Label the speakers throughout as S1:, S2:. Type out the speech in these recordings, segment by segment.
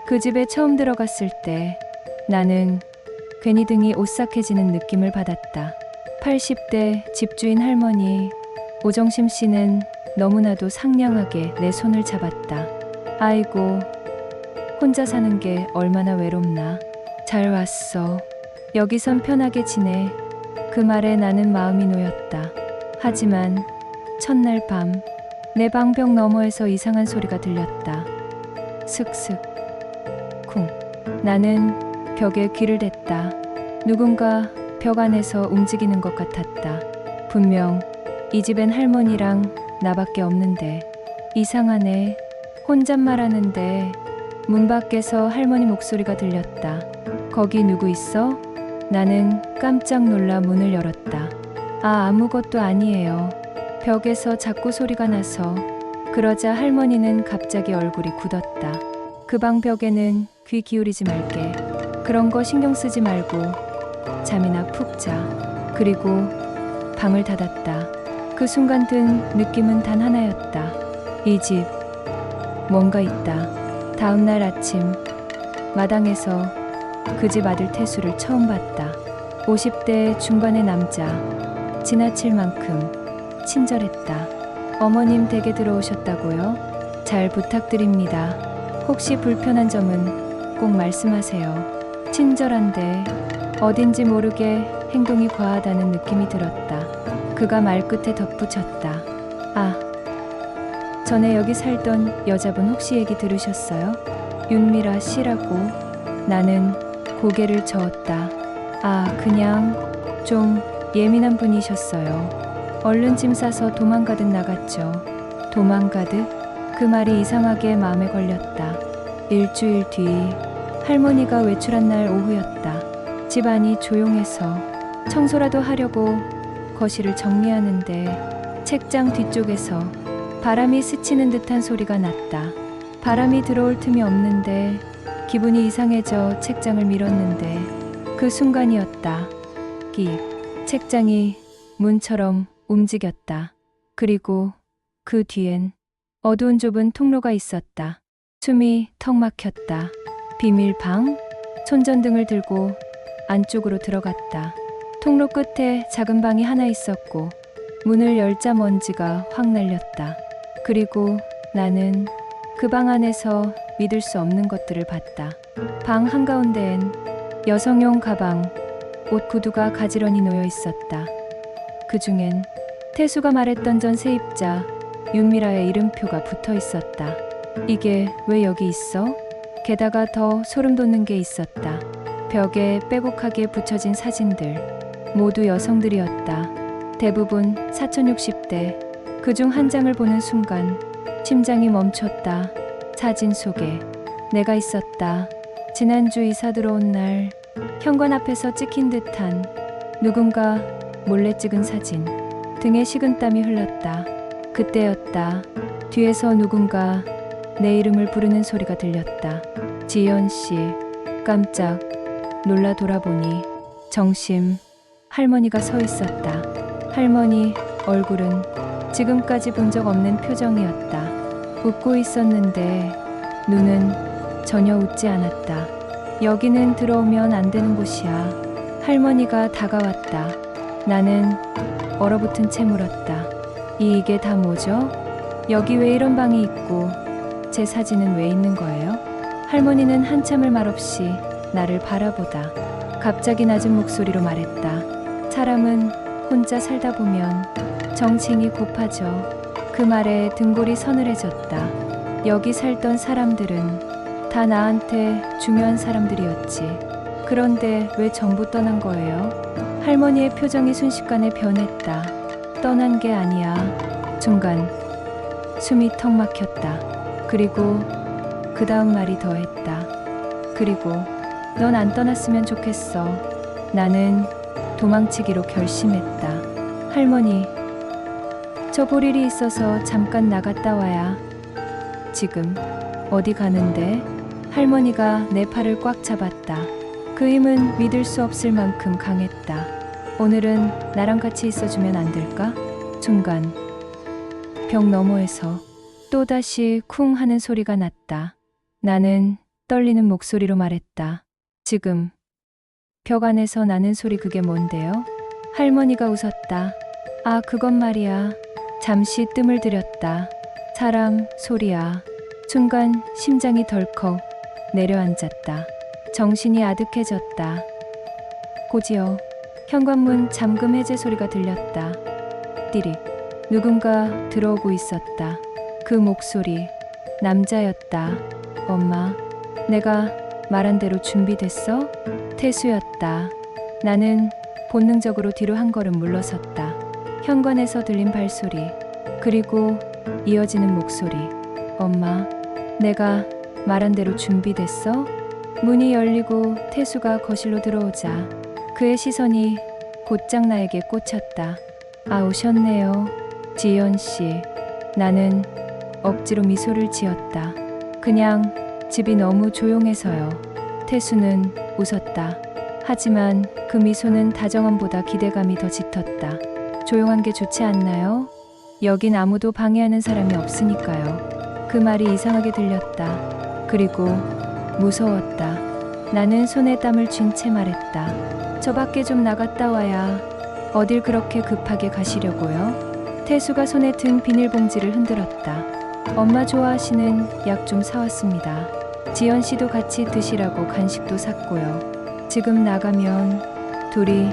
S1: 그 집에 처음 들어갔을 때 나는 괜히 등이 오싹해지는 느낌을 받았다. 80대 집주인 할머니 오정심 씨는 너무나도 상냥하게 내 손을 잡았다. 아이고, 혼자 사는 게 얼마나 외롭나. 잘 왔어. 여기선 편하게 지내. 그 말에 나는 마음이 놓였다. 하지만 첫날 밤 내 방벽 너머에서 이상한 소리가 들렸다. 슥슥 쿵. 나는 벽에 귀를 댔다. 누군가 벽 안에서 움직이는 것 같았다. 분명 이 집엔 할머니랑 나밖에 없는데. 이상하네. 혼잣말하는데 문 밖에서 할머니 목소리가 들렸다. 거기 누구 있어? 나는 깜짝 놀라 문을 열었다. 아, 아무것도 아니에요. 벽에서 자꾸 소리가 나서. 그러자 할머니는 갑자기 얼굴이 굳었다. 그 방 벽에는 귀 기울이지 말게. 그런 거 신경 쓰지 말고 잠이나 푹 자. 그리고 방을 닫았다. 그 순간 든 느낌은 단 하나였다. 이 집 뭔가 있다. 다음 날 아침 마당에서 그 집 아들 태수를 처음 봤다. 50대 중반의 남자. 지나칠 만큼 친절했다. 어머님 댁에 들어오셨다고요? 잘 부탁드립니다. 혹시 불편한 점은 꼭 말씀하세요. 친절한데 어딘지 모르게 행동이 과하다는 느낌이 들었다. 그가 말끝에 덧붙였다. 아, 전에 여기 살던 여자분 혹시 얘기 들으셨어요? 윤미라 씨라고. 나는 고개를 저었다. 아, 그냥 좀 예민한 분이셨어요. 얼른 짐 싸서 도망가듯 나갔죠. 도망가듯? 그 말이 이상하게 마음에 걸렸다. 일주일 뒤 할머니가 외출한 날 오후였다. 집안이 조용해서 청소라도 하려고 거실을 정리하는데 책장 뒤쪽에서 바람이 스치는 듯한 소리가 났다. 바람이 들어올 틈이 없는데 기분이 이상해져 책장을 밀었는데 그 순간이었다. 책장이 문처럼 움직였다. 그리고 그 뒤엔 어두운 좁은 통로가 있었다. 숨이 턱 막혔다. 비밀방? 손전등을 들고 안쪽으로 들어갔다. 통로 끝에 작은 방이 하나 있었고 문을 열자 먼지가 확 날렸다. 그리고 나는 그 방 안에서 믿을 수 없는 것들을 봤다. 방 한가운데엔 여성용 가방, 옷 구두가 가지런히 놓여 있었다. 그 중엔 태수가 말했던 전 세입자 윤미라의 이름표가 붙어 있었다. 이게 왜 여기 있어? 게다가 더 소름 돋는 게 있었다. 벽에 빼곡하게 붙여진 사진들, 모두 여성들이었다. 대부분 4060대. 그중 한 장을 보는 순간 심장이 멈췄다. 사진 속에 내가 있었다. 지난주 이사 들어온 날 현관 앞에서 찍힌 듯한 누군가 몰래 찍은 사진. 등에 식은땀이 흘렀다. 그때였다. 뒤에서 누군가 내 이름을 부르는 소리가 들렸다. 지연 씨. 깜짝 놀라 돌아보니 정심 할머니가 서 있었다. 할머니 얼굴은 지금까지 본 적 없는 표정이었다. 웃고 있었는데 눈은 전혀 웃지 않았다. 여기는 들어오면 안 되는 곳이야. 할머니가 다가왔다. 나는 얼어붙은 채 물었다. 이게 다 뭐죠? 여기 왜 이런 방이 있고 제 사진은 왜 있는 거예요? 할머니는 한참을 말없이 나를 바라보다 갑자기 낮은 목소리로 말했다. 사람은 혼자 살다 보면 정칭이 고파져. 그 말에 등골이 서늘해졌다. 여기 살던 사람들은 다 나한테 중요한 사람들이었지. 그런데 왜 전부 떠난 거예요? 할머니의 표정이 순식간에 변했다. 떠난 게 아니야. 순간 숨이 턱 막혔다. 그리고 그 다음 말이 더했다. 그리고 넌 안 떠났으면 좋겠어. 나는 도망치기로 결심했다. 할머니, 저 볼 일이 있어서 잠깐 나갔다 와야. 지금 어디 가는데? 할머니가 내 팔을 꽉 잡았다. 그 힘은 믿을 수 없을 만큼 강했다. 오늘은 나랑 같이 있어주면 안 될까? 순간 벽 너머에서 또다시 쿵 하는 소리가 났다. 나는 떨리는 목소리로 말했다. 지금 벽 안에서 나는 소리 그게 뭔데요? 할머니가 웃었다. 아, 그건 말이야. 잠시 뜸을 들였다. 사람 소리야. 순간 심장이 덜컥 내려앉았다. 정신이 아득해졌다. 곧이어 현관문 잠금 해제 소리가 들렸다. 띠릭. 누군가 들어오고 있었다. 그 목소리 남자였다. 엄마, 내가 말한 대로 준비됐어? 태수였다. 나는 본능적으로 뒤로 한 걸음 물러섰다. 현관에서 들린 발소리, 그리고 이어지는 목소리. 엄마, 내가 말한 대로 준비됐어? 문이 열리고 태수가 거실로 들어오자 그의 시선이 곧장 나에게 꽂혔다. 아, 오셨네요. 지연 씨. 나는 억지로 미소를 지었다. 그냥 집이 너무 조용해서요. 태수는 웃었다. 하지만 그 미소는 다정함보다 기대감이 더 짙었다. 조용한 게 좋지 않나요? 여긴 아무도 방해하는 사람이 없으니까요. 그 말이 이상하게 들렸다. 그리고 무서웠다. 나는 손에 땀을 쥔 채 말했다. 저 밖에 좀 나갔다 와야. 어딜 그렇게 급하게 가시려고요? 태수가 손에 든 비닐봉지를 흔들었다. 엄마 좋아하시는 약 좀 사왔습니다. 지연 씨도 같이 드시라고 간식도 샀고요. 지금 나가면 둘이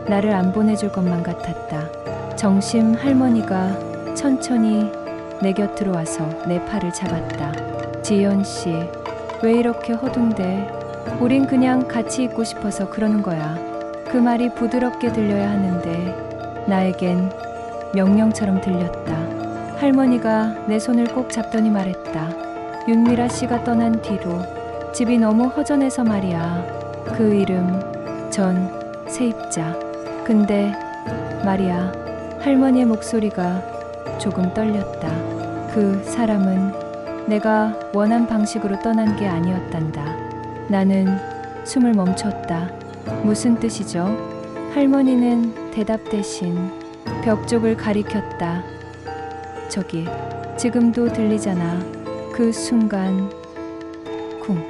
S1: 나를 안 보내줄 것만 같았다. 정심 할머니가 천천히 내 곁으로 와서 내 팔을 잡았다. 지연 씨, 왜 이렇게 허둥대? 우린 그냥 같이 있고 싶어서 그러는 거야. 그 말이 부드럽게 들려야 하는데 나에겐 명령처럼 들렸다. 할머니가 내 손을 꼭 잡더니 말했다. 윤미라 씨가 떠난 뒤로 집이 너무 허전해서 말이야. 그 이름 전 세입자. 근데 말이야. 할머니의 목소리가 조금 떨렸다. 그 사람은 내가 원한 방식으로 떠난 게 아니었단다. 나는 숨을 멈췄다. 무슨 뜻이죠? 할머니는 대답 대신 벽 쪽을 가리켰다. 저기, 지금도 들리잖아. 그 순간 쿵,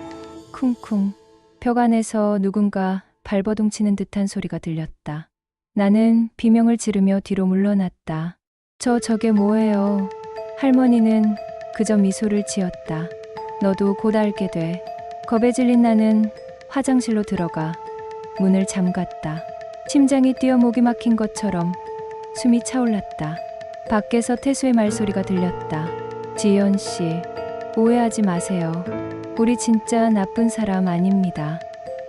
S1: 쿵쿵. 벽 안에서 누군가 발버둥치는 듯한 소리가 들렸다. 나는 비명을 지르며 뒤로 물러났다. 저게 뭐예요? 할머니는 그저 미소를 지었다. 너도 곧 알게 돼. 겁에 질린 나는 화장실로 들어가 문을 잠갔다. 심장이 뛰어 목이 막힌 것처럼 숨이 차올랐다. 밖에서 태수의 말소리가 들렸다. 지연 씨, 오해하지 마세요. 우리 진짜 나쁜 사람 아닙니다.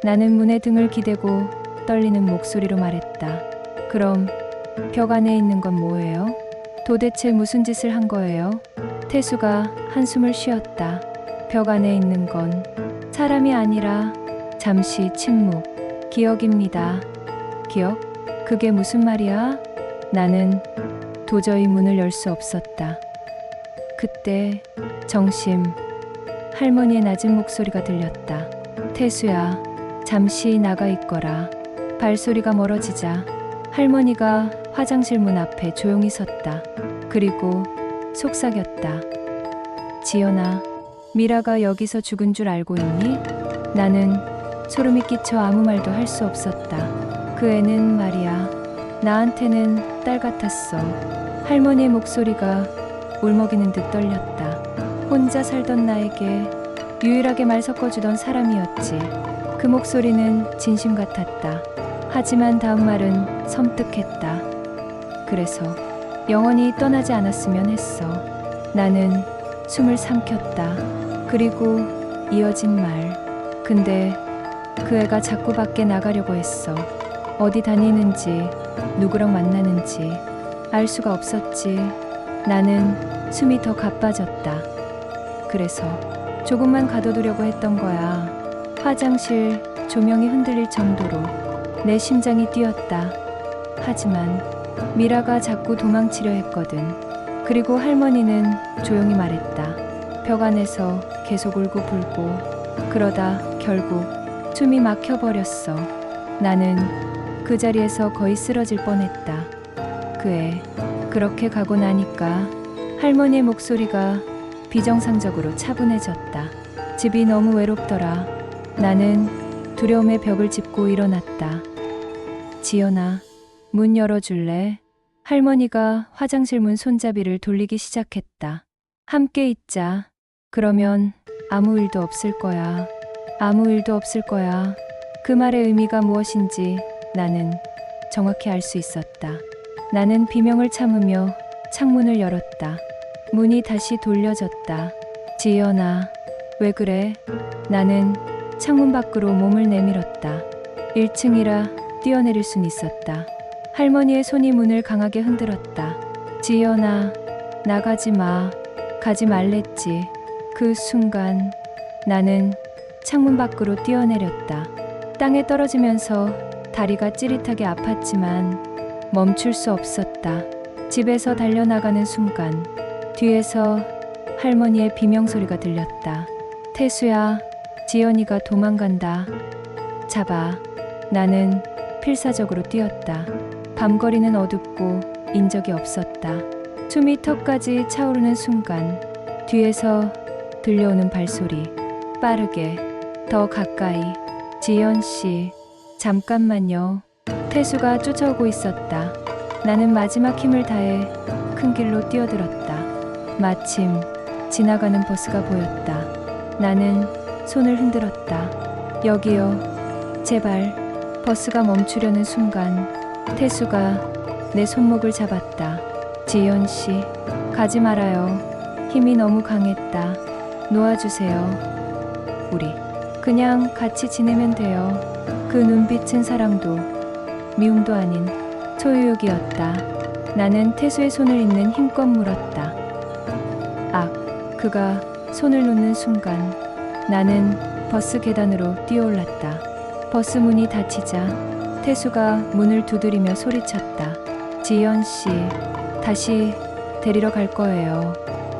S1: 나는 문에 등을 기대고 떨리는 목소리로 말했다. 그럼 벽 안에 있는 건 뭐예요? 도대체 무슨 짓을 한 거예요? 태수가 한숨을 쉬었다. 벽 안에 있는 건 사람이 아니라 잠시 침묵. 기억입니다. 기억? 그게 무슨 말이야? 나는 도저히 문을 열 수 없었다. 그때 정심 할머니의 낮은 목소리가 들렸다. 태수야, 잠시 나가 있거라. 발소리가 멀어지자 할머니가 화장실 문 앞에 조용히 섰다. 그리고 속삭였다. 지연아, 미라가 여기서 죽은 줄 알고 있니? 나는 소름이 끼쳐 아무 말도 할 수 없었다. 그 애는 말이야, 나한테는 딸 같았어. 할머니의 목소리가 울먹이는 듯 떨렸다. 혼자 살던 나에게 유일하게 말 섞어주던 사람이었지. 그 목소리는 진심 같았다. 하지만 다음 말은 섬뜩했다. 그래서 영원히 떠나지 않았으면 했어. 나는 숨을 삼켰다. 그리고 이어진 말. 근데 그 애가 자꾸 밖에 나가려고 했어. 어디 다니는지, 누구랑 만나는지 알 수가 없었지. 나는 숨이 더 가빠졌다. 그래서 조금만 가둬두려고 했던 거야. 화장실 조명이 흔들릴 정도로 내 심장이 뛰었다. 하지만 미라가 자꾸 도망치려 했거든. 그리고 할머니는 조용히 말했다. 벽 안에서 계속 울고불고 그러다 결국 숨이 막혀버렸어. 나는 그 자리에서 거의 쓰러질 뻔했다. 그애 그렇게 가고 나니까 할머니의 목소리가 비정상적으로 차분해졌다. 집이 너무 외롭더라. 나는 두려움의 벽을 짚고 일어났다. 지연아, 문 열어줄래? 할머니가 화장실 문 손잡이를 돌리기 시작했다. 함께 있자. 그러면 아무 일도 없을 거야. 아무 일도 없을 거야. 그 말의 의미가 무엇인지 나는 정확히 알 수 있었다. 나는 비명을 참으며 창문을 열었다. 문이 다시 돌려졌다. 지연아, 왜 그래? 나는 창문 밖으로 몸을 내밀었다. 1층이라 뛰어내릴 순 있었다. 할머니의 손이 문을 강하게 흔들었다. 지연아, 나가지 마. 가지 말랬지. 그 순간 나는 창문 밖으로 뛰어내렸다. 땅에 떨어지면서 다리가 찌릿하게 아팠지만 멈출 수 없었다. 집에서 달려나가는 순간 뒤에서 할머니의 비명소리가 들렸다. 태수야, 지연이가 도망간다. 잡아. 나는 필사적으로 뛰었다. 밤거리는 어둡고 인적이 없었다. 숨이 턱까지 차오르는 순간 뒤에서 들려오는 발소리. 빠르게, 더 가까이. 지연씨, 잠깐만요. 태수가 쫓아오고 있었다. 나는 마지막 힘을 다해 큰 길로 뛰어들었다. 마침 지나가는 버스가 보였다. 나는 손을 흔들었다. 여기요. 제발. 버스가 멈추려는 순간 태수가 내 손목을 잡았다. 지연씨, 가지 말아요. 힘이 너무 강했다. 놓아주세요. 우리 그냥 같이 지내면 돼요. 그 눈빛은 사랑도 미움도 아닌 소유욕이었다. 나는 태수의 손을 잇는 힘껏 물었다. 그가 손을 놓는 순간 나는 버스 계단으로 뛰어올랐다. 버스 문이 닫히자 태수가 문을 두드리며 소리쳤다. 지연씨, 다시 데리러 갈 거예요.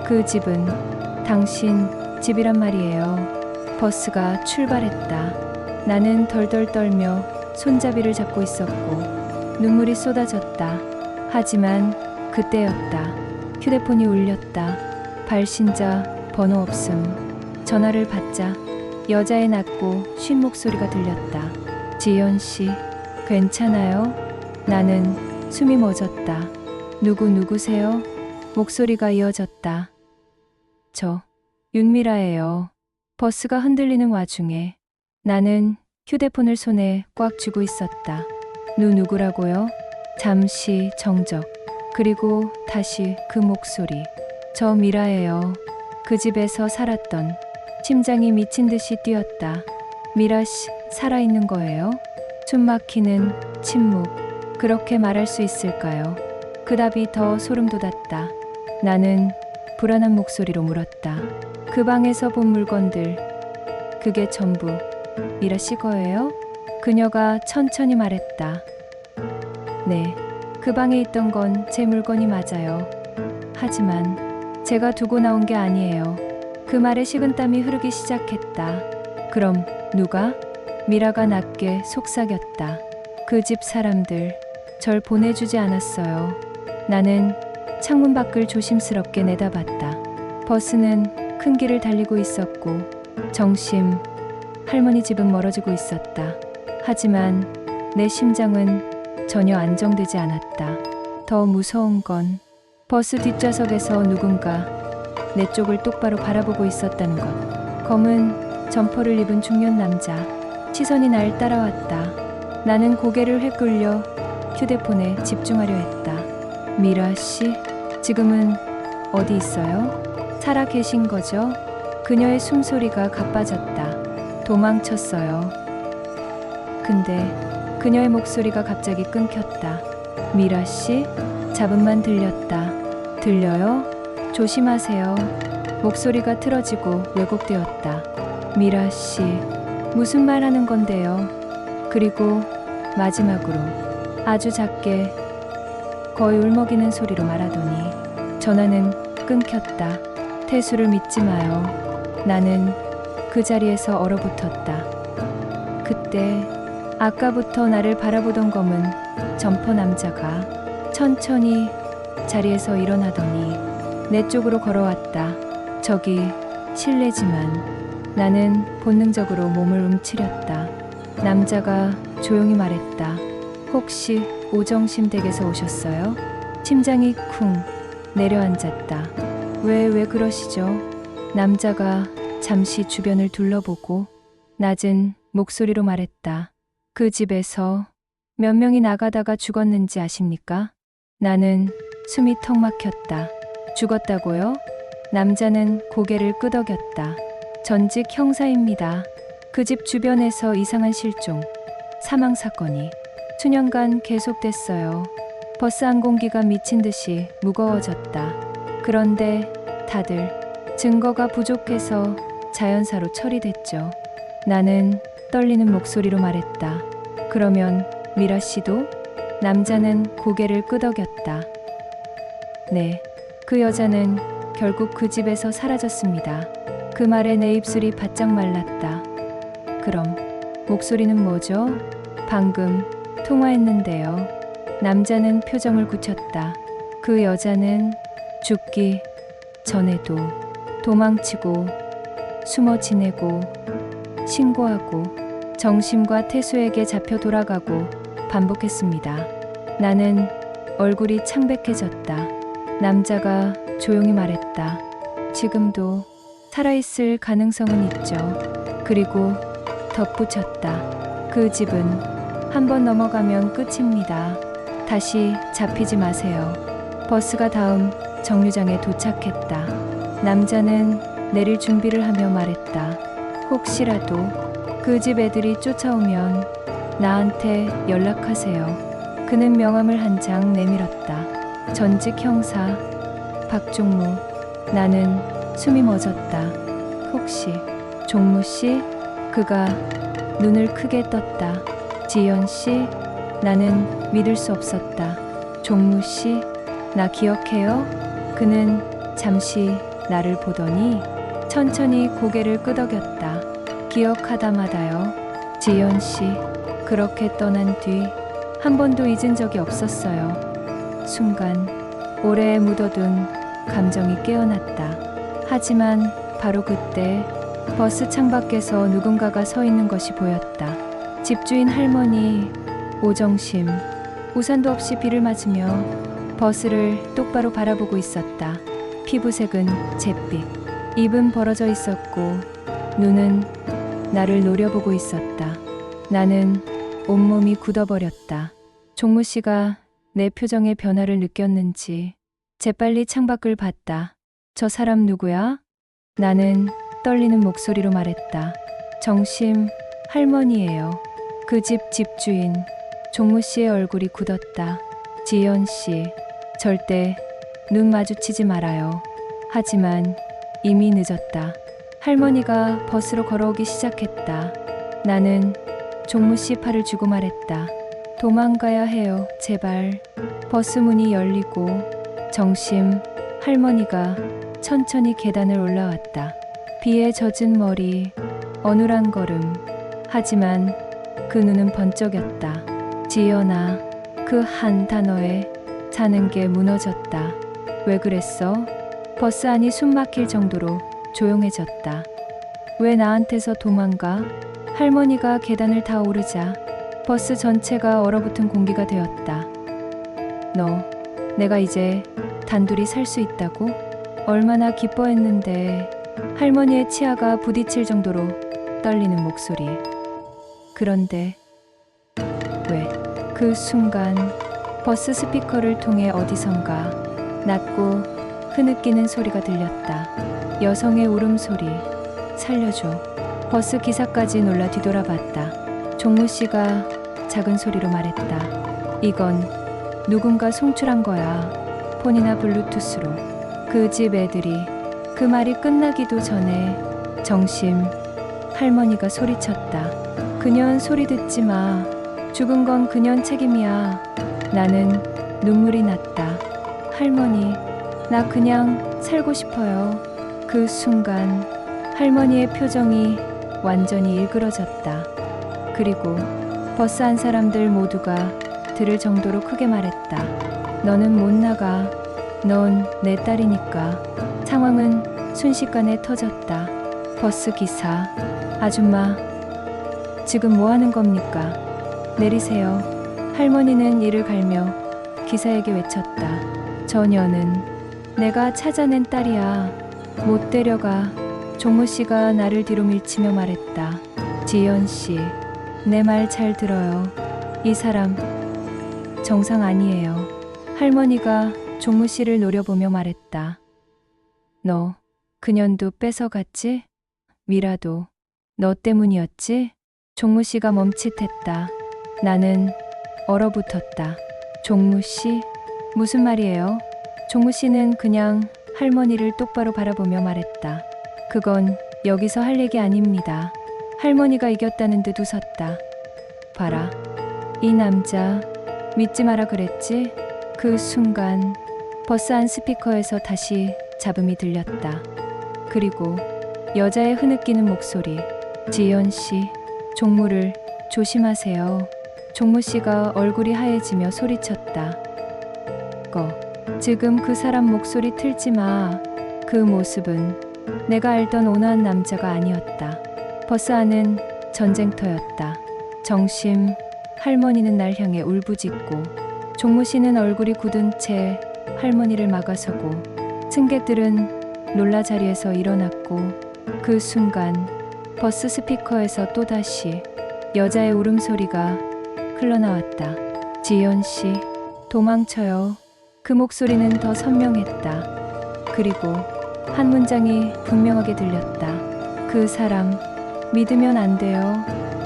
S1: 그 집은 당신 집이란 말이에요. 버스가 출발했다. 나는 덜덜 떨며 손잡이를 잡고 있었고 눈물이 쏟아졌다. 하지만 그때였다. 휴대폰이 울렸다. 발신자 번호 없음. 전화를 받자 여자의 낮고 쉰 목소리가 들렸다. 지연씨, 괜찮아요? 나는 숨이 멎었다. 누구세요? 목소리가 이어졌다. 저 윤미라예요. 버스가 흔들리는 와중에 나는 휴대폰을 손에 꽉 쥐고 있었다. 누구라고요? 잠시 정적. 그리고 다시 그 목소리. 저 미라예요. 그 집에서 살았던. 심장이 미친 듯이 뛰었다. 미라씨, 살아있는 거예요? 숨 막히는 침묵. 그렇게 말할 수 있을까요? 그 답이 더 소름 돋았다. 나는 불안한 목소리로 물었다. 그 방에서 본 물건들, 그게 전부 미라 씨 거예요? 그녀가 천천히 말했다. 네, 그 방에 있던 건 제 물건이 맞아요. 하지만 제가 두고 나온 게 아니에요. 그 말에 식은땀이 흐르기 시작했다. 그럼 누가? 미라가 낮게 속삭였다. 그 집 사람들, 절 보내주지 않았어요. 나는 창문 밖을 조심스럽게 내다봤다. 버스는 큰 길을 달리고 있었고 정심 할머니 집은 멀어지고 있었다. 하지만 내 심장은 전혀 안정되지 않았다. 더 무서운 건 버스 뒷좌석에서 누군가 내 쪽을 똑바로 바라보고 있었다는 것. 검은 점퍼를 입은 중년 남자. 시선이 날 따라왔다. 나는 고개를 휘둘려 휴대폰에 집중하려 했다. 미라 씨, 지금은 어디 있어요? 살아 계신 거죠? 그녀의 숨소리가 가빠졌다. 도망쳤어요. 근데 그녀의 목소리가 갑자기 끊겼다. 미라 씨, 잡음만 들렸다. 들려요? 조심하세요. 목소리가 틀어지고 왜곡되었다. 미라 씨, 무슨 말 하는 건데요? 그리고 마지막으로 아주 작게 거의 울먹이는 소리로 말하더니 전화는 끊겼다. 태수를 믿지 마요. 나는 그 자리에서 얼어붙었다. 그때 아까부터 나를 바라보던 검은 점퍼 남자가 천천히 자리에서 일어나더니 내 쪽으로 걸어왔다. 저기 실례지만 나는 본능적으로 몸을 움츠렸다. 남자가 조용히 말했다. 혹시 오정심 댁에서 오셨어요? 심장이 쿵 내려앉았다. 왜 그러시죠? 남자가 잠시 주변을 둘러보고 낮은 목소리로 말했다. 그 집에서 몇 명이 나가다가 죽었는지 아십니까? 나는 숨이 턱 막혔다. 죽었다고요? 남자는 고개를 끄덕였다. 전직 형사입니다. 그 집 주변에서 이상한 실종, 사망 사건이 수년간 계속됐어요. 버스 항공기가 미친 듯이 무거워졌다. 그런데 다들 증거가 부족해서 자연사로 처리됐죠. 나는 떨리는 목소리로 말했다. 그러면 미라 씨도? 남자는 고개를 끄덕였다. 네, 그 여자는 결국 그 집에서 사라졌습니다. 그 말에 내 입술이 바짝 말랐다. 그럼 목소리는 뭐죠? 방금 통화했는데요. 남자는 표정을 굳혔다. 그 여자는 죽기 전에도 도망치고 숨어 지내고 신고하고 정심과 태수에게 잡혀 돌아가고 반복했습니다. 나는 얼굴이 창백해졌다. 남자가 조용히 말했다. 지금도 살아있을 가능성은 있죠. 그리고 덧붙였다. 그 집은 한번 넘어가면 끝입니다. 다시 잡히지 마세요. 버스가 다음 정류장에 도착했다. 남자는 내릴 준비를 하며 말했다. 혹시라도 그 집 애들이 쫓아오면 나한테 연락하세요. 그는 명함을 한 장 내밀었다. 전직 형사 박종무. 나는 숨이 멎었다. 혹시 종무 씨? 그가 눈을 크게 떴다. 지연 씨? 나는 믿을 수 없었다. 종무 씨? 나 기억해요? 그는 잠시 나를 보더니 천천히 고개를 끄덕였다. 기억하다마다요. 지연 씨, 그렇게 떠난 뒤 한 번도 잊은 적이 없었어요. 순간 오래 묻어둔 감정이 깨어났다. 하지만 바로 그때 버스 창밖에서 누군가가 서 있는 것이 보였다. 집주인 할머니 오정심. 우산도 없이 비를 맞으며 버스를 똑바로 바라보고 있었다. 피부색은 잿빛, 입은 벌어져 있었고 눈은 나를 노려보고 있었다. 나는 온몸이 굳어버렸다. 종무 씨가 내 표정의 변화를 느꼈는지 재빨리 창밖을 봤다. 저 사람 누구야? 나는 떨리는 목소리로 말했다. 정심 할머니예요. 그 집 집주인. 종무 씨의 얼굴이 굳었다. 지연 씨, 절대 눈 마주치지 말아요. 하지만 이미 늦었다. 할머니가 버스로 걸어오기 시작했다. 나는 종무 씨 팔을 쥐고 말했다. 도망가야 해요, 제발. 버스 문이 열리고 정심 할머니가 천천히 계단을 올라왔다. 비에 젖은 머리, 어눌한 걸음. 하지만 그 눈은 번쩍였다. 지연아, 그 한 단어에 사는 게 무너졌다. 왜 그랬어? 버스 안이 숨 막힐 정도로 조용해졌다. 왜 나한테서 도망가? 할머니가 계단을 다 오르자 버스 전체가 얼어붙은 공기가 되었다. 너, 내가 이제 단둘이 살 수 있다고? 얼마나 기뻐했는데. 할머니의 치아가 부딪힐 정도로 떨리는 목소리. 그런데 왜 그 순간 버스 스피커를 통해 어디선가 낮고 흐느끼는 소리가 들렸다. 여성의 울음소리. 살려줘. 버스 기사까지 놀라 뒤돌아봤다. 종무 씨가 작은 소리로 말했다. 이건 누군가 송출한 거야. 폰이나 블루투스로. 그 집 애들이. 그 말이 끝나기도 전에 정심 할머니가 소리쳤다. 그년 소리 듣지 마. 죽은 건 그년 책임이야. 나는 눈물이 났다. 할머니, 나 그냥 살고 싶어요. 그 순간 할머니의 표정이 완전히 일그러졌다. 그리고 버스 안 사람들 모두가 들을 정도로 크게 말했다. 너는 못 나가. 넌 내 딸이니까. 상황은 순식간에 터졌다. 버스 기사, 아줌마, 지금 뭐 하는 겁니까? 내리세요. 할머니는 이를 갈며 기사에게 외쳤다. 저녀는 내가 찾아낸 딸이야. 못 데려가. 종무 씨가 나를 뒤로 밀치며 말했다. 지연 씨, 내 말 잘 들어요. 이 사람 정상 아니에요. 할머니가 종무 씨를 노려보며 말했다. 너 그년도 뺏어갔지? 미라도 너 때문이었지? 종무 씨가 멈칫했다. 나는 얼어붙었다. 종무 씨? 무슨 말이에요? 종무 씨는 그냥 할머니를 똑바로 바라보며 말했다. 그건 여기서 할 얘기 아닙니다. 할머니가 이겼다는 듯 웃었다. 봐라. 이 남자 믿지 마라 그랬지? 그 순간 버스 안 스피커에서 다시 잡음이 들렸다. 그리고 여자의 흐느끼는 목소리. 지연 씨, 종무를 조심하세요. 종무 씨가 얼굴이 하얘지며 소리쳤다. 지금 그 사람 목소리 틀지 마. 그 모습은 내가 알던 온화한 남자가 아니었다. 버스 안은 전쟁터였다. 정심, 할머니는 날 향해 울부짖고 종무 씨는 얼굴이 굳은 채 할머니를 막아서고 승객들은 놀라 자리에서 일어났고 그 순간 버스 스피커에서 또다시 여자의 울음소리가 흘러나왔다. 지연 씨, 도망쳐요. 그 목소리는 더 선명했다. 그리고 한 문장이 분명하게 들렸다. 그 사람 믿으면 안 돼요.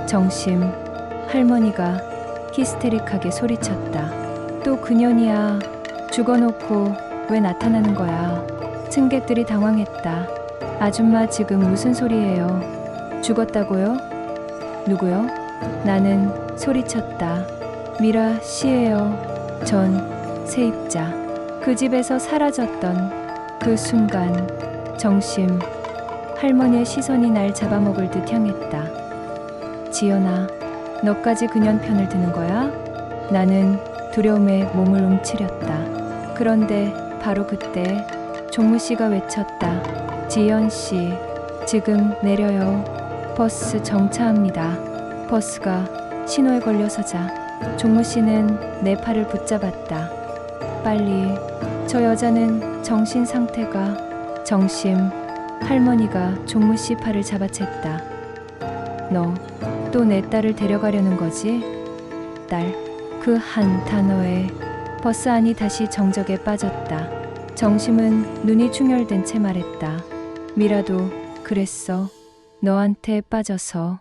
S1: 정심, 할머니가 히스테릭하게 소리쳤다. 또 그년이야. 죽어놓고 왜 나타나는 거야. 승객들이 당황했다. 아줌마 지금 무슨 소리예요? 죽었다고요? 누구요? 나는 소리쳤다. 미라 씨예요. 전 세입자. 그 집에서 사라졌던 그 순간 정심, 할머니의 시선이 날 잡아먹을 듯 향했다. 지연아, 너까지 그년 편을 드는 거야? 나는 두려움에 몸을 움츠렸다. 그런데 바로 그때 종무 씨가 외쳤다. 지연 씨, 지금 내려요. 버스 정차합니다. 버스가 신호에 걸려 서자 종무 씨는 내 팔을 붙잡았다. 빨리. 저 여자는 정신 상태가. 정심, 할머니가 종무 씨 팔을 잡아챘다. 너 또 내 딸을 데려가려는 거지? 딸. 그 한 단어에 버스 안이 다시 정적에 빠졌다. 정심은 눈이 충혈된 채 말했다. 미라도 그랬어. 너한테 빠져서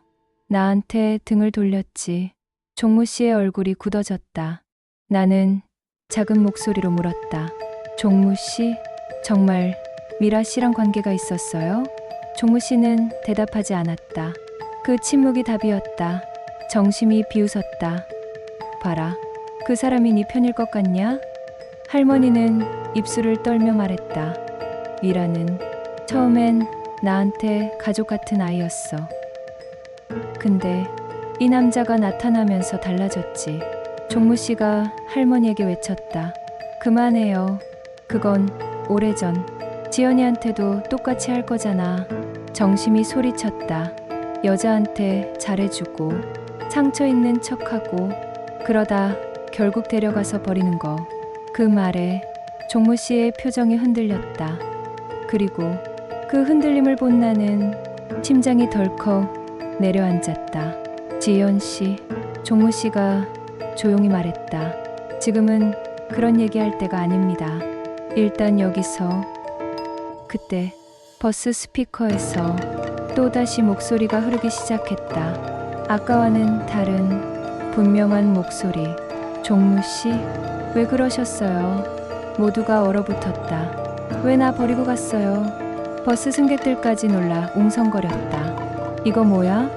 S1: 나한테 등을 돌렸지. 종무 씨의 얼굴이 굳어졌다. 나는 작은 목소리로 물었다. 종무 씨? 정말 미라 씨랑 관계가 있었어요? 종무 씨는 대답하지 않았다. 그 침묵이 답이었다. 정심이 비웃었다. 봐라. 그 사람이 네 편일 것 같냐? 할머니는 입술을 떨며 말했다. 미라는 처음엔 나한테 가족 같은 아이였어. 근데 이 남자가 나타나면서 달라졌지. 종무 씨가 할머니에게 외쳤다. 그만해요. 그건 오래전. 지연이한테도 똑같이 할 거잖아. 정심이 소리쳤다. 여자한테 잘해주고 상처 있는 척하고 그러다 결국 데려가서 버리는 거. 그 말에 종무 씨의 표정이 흔들렸다. 그리고 그 흔들림을 본 나는 심장이 덜컥 내려앉았다. 지연 씨, 종무 씨가 조용히 말했다. 지금은 그런 얘기할 때가 아닙니다. 일단 여기서. 그때 버스 스피커에서 또다시 목소리가 흐르기 시작했다. 아까와는 다른 분명한 목소리. 종무 씨, 왜 그러셨어요? 모두가 얼어붙었다. 왜 나 버리고 갔어요? 버스 승객들까지 놀라 웅성거렸다. 이거 뭐야?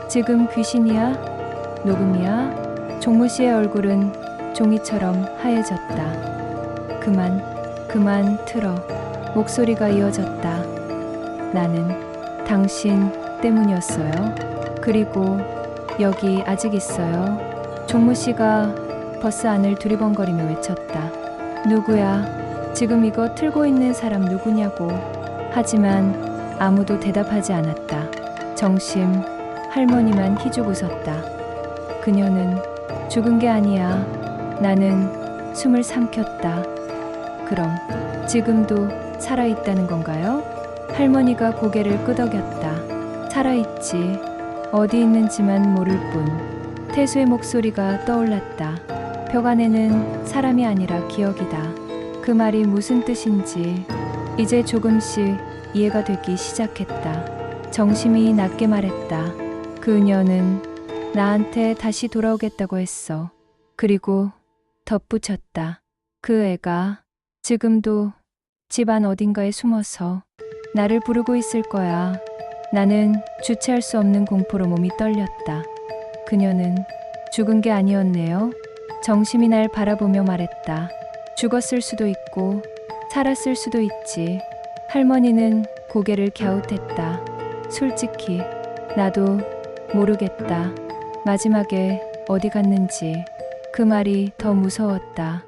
S1: 지금 귀신이야? 녹음이야? 종무 씨의 얼굴은 종이처럼 하얘졌다. 그만 틀어. 목소리가 이어졌다. 나는 당신 때문이었어요. 그리고 여기 아직 있어요. 종무 씨가 버스 안을 두리번거리며 외쳤다. 누구야? 지금 이거 틀고 있는 사람 누구냐고. 하지만 아무도 대답하지 않았다. 정심, 할머니만 희죽 웃었다. 그녀는 죽은 게 아니야. 나는 숨을 삼켰다. 그럼 지금도 살아있다는 건가요? 할머니가 고개를 끄덕였다. 살아있지. 어디 있는지만 모를 뿐. 태수의 목소리가 떠올랐다. 벽 안에는 사람이 아니라 기억이다. 그 말이 무슨 뜻인지 이제 조금씩 이해가 되기 시작했다. 정심이 낮게 말했다. 그녀는 나한테 다시 돌아오겠다고 했어. 그리고 덧붙였다. 그 애가 지금도 집안 어딘가에 숨어서 나를 부르고 있을 거야. 나는 주체할 수 없는 공포로 몸이 떨렸다. 그녀는 죽은 게 아니었네요. 정심이 날 바라보며 말했다. 죽었을 수도 있고 살았을 수도 있지. 할머니는 고개를 갸웃했다. 솔직히 나도 모르겠다. 마지막에 어디 갔는지 그 말이 더 무서웠다.